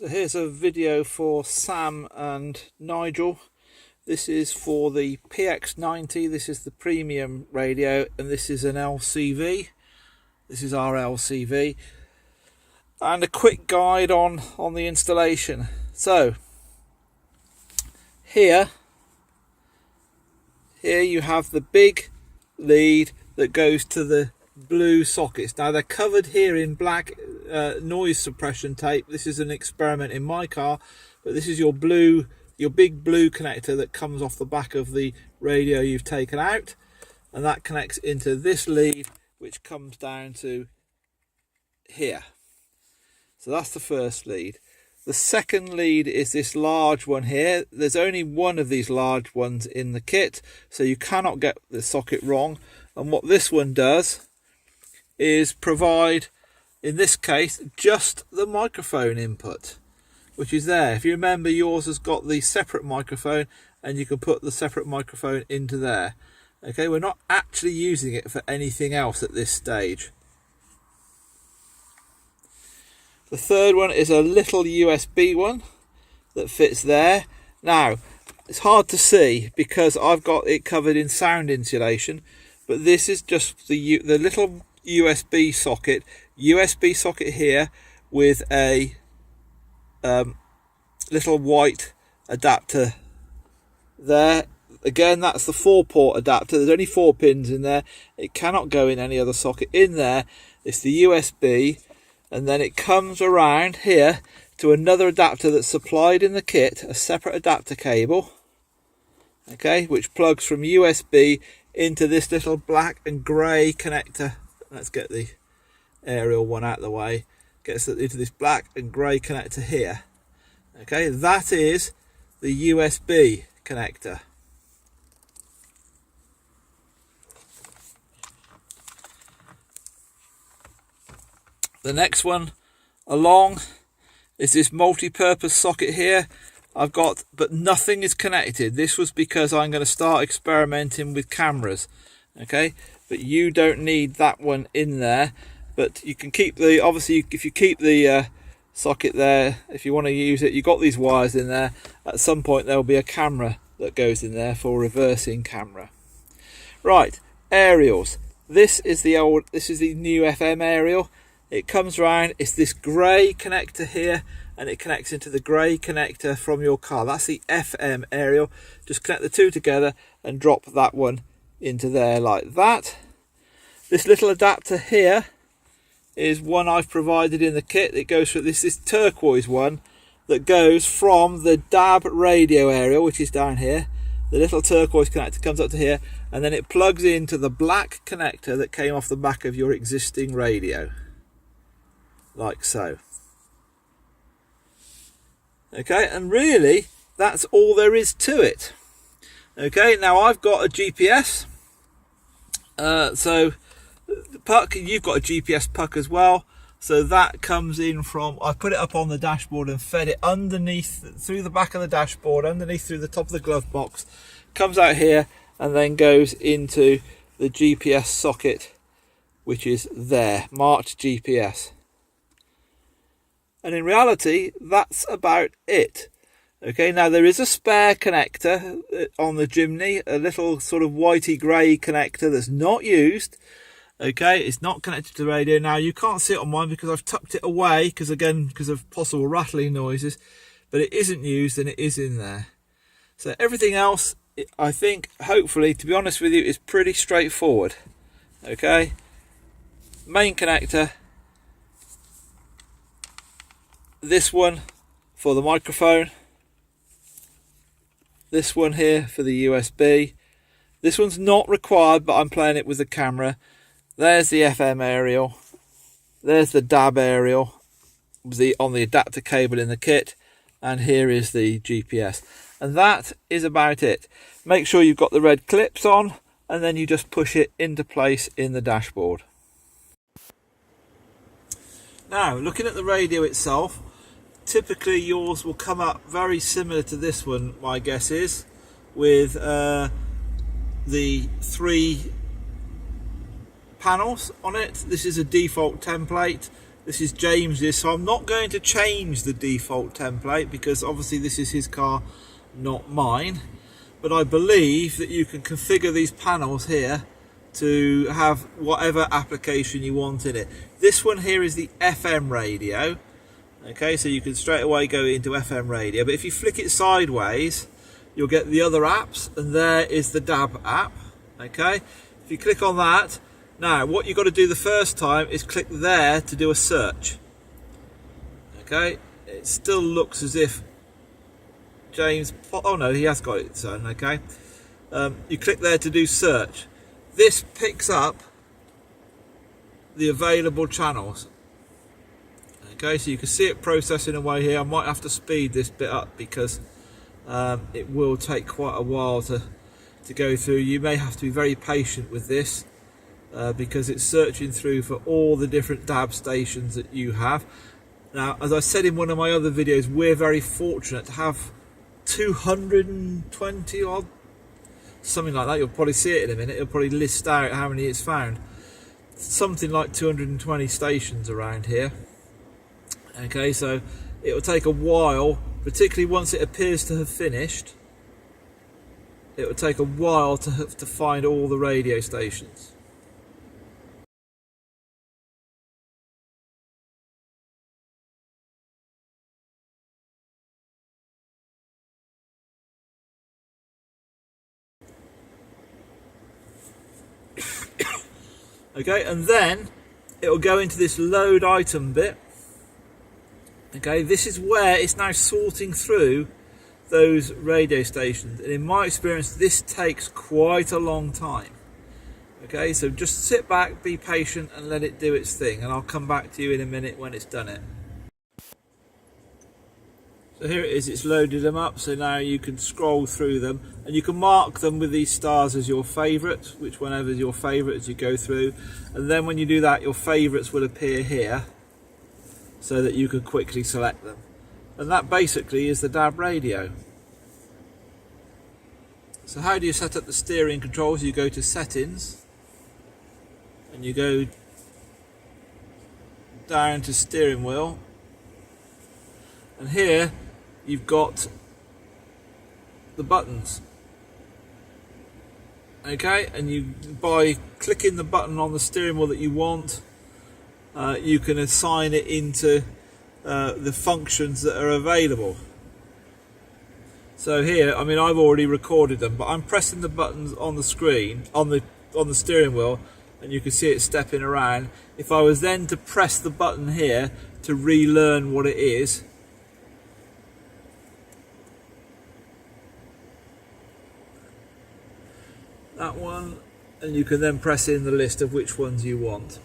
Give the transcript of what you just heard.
So here's a video for Sam and Nigel. This is for the PX90. This is the premium radio, and this is an LCV. This is our LCV. And a quick guide on the installation. So here you have the big lead that goes to the blue sockets. Now they're covered here in black noise suppression tape. This is an experiment in my car, but this is your big blue connector that comes off the back of the radio you've taken out, and that connects into this lead which comes down to here. So that's the first lead. The second lead is this large one here. There's only one of these large ones in the kit, so you cannot get the socket wrong. And what this one does is provide, in this case, just the microphone input, which is there. If you remember, yours has got the separate microphone, and you can put the separate microphone into there. Okay, we're not actually using it for anything else at this stage. The third one is a little USB one that fits there. Now, it's hard to see because I've got it covered in sound insulation, but this is just the little USB socket here with a little white adapter there. Again, that's the 4-port adapter. There's only 4 pins in there. It cannot go in any other socket. In there, it's the USB, and then it comes around here to another adapter that's supplied in the kit, a separate adapter cable, okay, which plugs from USB into this little black and grey connector. Let's get the aerial one out of the way. Gets into this black and grey connector here. Okay, that is the USB connector. The next one along is this multi-purpose socket here. I've got, but nothing is connected. This was because I'm going to start experimenting with cameras. Okay, but you don't need that one in there. But you can keep the, obviously, if you keep the socket there, if you want to use it, you've got these wires in there. At some point there'll be a camera that goes in there for reversing camera. Right, aerials. This is the new FM aerial. It comes around, it's this grey connector here, and it connects into the grey connector from your car. That's the FM aerial. Just connect the two together and drop that one into there like that. This little adapter here is one I've provided in the kit. It goes for this turquoise one that goes from the DAB radio aerial, which is down here. The little turquoise connector comes up to here, and then it plugs into the black connector that came off the back of your existing radio, like so. Okay, and really that's all there is to it. Okay, now I've got a GPS, so the puck, you've got a GPS puck as well, so that comes in from, I put it up on the dashboard and fed it underneath, through the back of the dashboard, underneath through the top of the glove box, comes out here and then goes into the GPS socket, which is there, marked GPS. And in reality, that's about it. Okay, now there is a spare connector on the Jimny, a little sort of whitey grey connector that's not used. Okay, it's not connected to the radio. Now you can't see it on mine because I've tucked it away, because of possible rattling noises, but it isn't used and it is in there. So everything else, I think, hopefully, to be honest with you, is pretty straightforward. Okay, main connector. This one for the microphone, this one here for the USB. This one's not required, but I'm playing it with the camera. There's the FM aerial, there's the DAB aerial on the adapter cable in the kit, and here is the GPS. And that is about it. Make sure you've got the red clips on, and then you just push it into place in the dashboard. Now, looking at the radio itself, typically yours will come up very similar to this one, my guess is, with the 3 panels on it. This is a default template. This is James's, so I'm not going to change the default template because obviously this is his car, not mine. But I believe that you can configure these panels here to have whatever application you want in it. This one here is the FM radio. Okay, so you can straight away go into FM radio, but if you flick it sideways, you'll get the other apps, and there is the DAB app. Okay, if you click on that, now what you've got to do the first time is click there to do a search. Okay, it still looks as if James, oh no, he has got it on. Okay, you click there to do search. This picks up the available channels. Okay, so you can see it processing away here. I might have to speed this bit up because it will take quite a while to go through. You may have to be very patient with this because it's searching through for all the different DAB stations that you have. Now, as I said in one of my other videos, we're very fortunate to have 220 odd, something like that. You'll probably see it in a minute. It'll probably list out how many it's found. Something like 220 stations around here. Okay, so it will take a while, particularly once it appears to have finished. It will take a while to find all the radio stations. Okay, and then it will go into this load item bit. Okay, this is where it's now sorting through those radio stations, and in my experience this takes quite a long time. Okay, so just sit back, be patient and let it do its thing, and I'll come back to you in a minute when it's done it. So here it is, it's loaded them up, so now you can scroll through them and you can mark them with these stars as your favourites, which whenever is your favourite as you go through, and then when you do that your favourites will appear here so that you can quickly select them. And that basically is the DAB radio. So how do you set up the steering controls? You go to settings and you go down to steering wheel, and here you've got the buttons. Okay, and you, by clicking the button on the steering wheel that you want, you can assign it into the functions that are available. So here, I mean, I've already recorded them, but I'm pressing the buttons on the screen, on the steering wheel, and you can see it stepping around. If I was then to press the button here to relearn what it is, that one, and you can then press in the list of which ones you want.